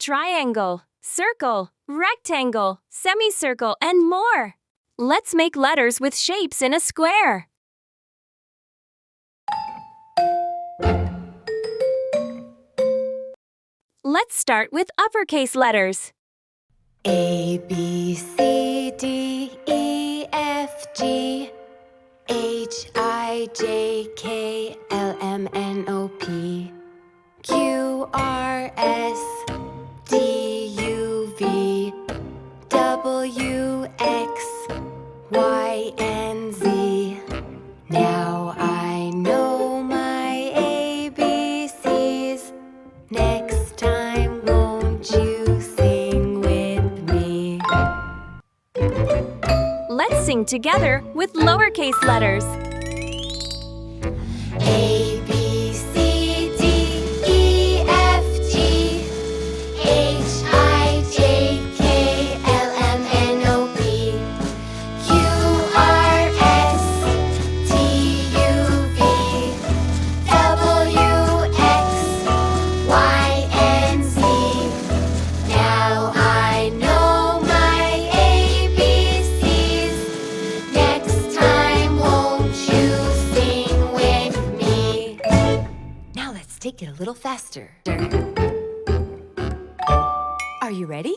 Triangle, circle, rectangle, semicircle, and more. Let's make letters with shapes in a square. Let's start with uppercase letters. A, B, C, D, E, F, G, H, I, J, K, L, M, N, O, P, Q, R, S, D, U, V, W, X, Y, and Z. Now I know my ABCs. Next time, won't you sing with me? Let's sing together with lowercase letters. A, B, C, D, E, F, G, H, I, J, K, L, M, N, O, P, Q, R, S, T, U, V, W, X, Y, and Z. Now I know my ABCs. Next time, won't you sing with me? Now let's take it a little faster. Are you ready?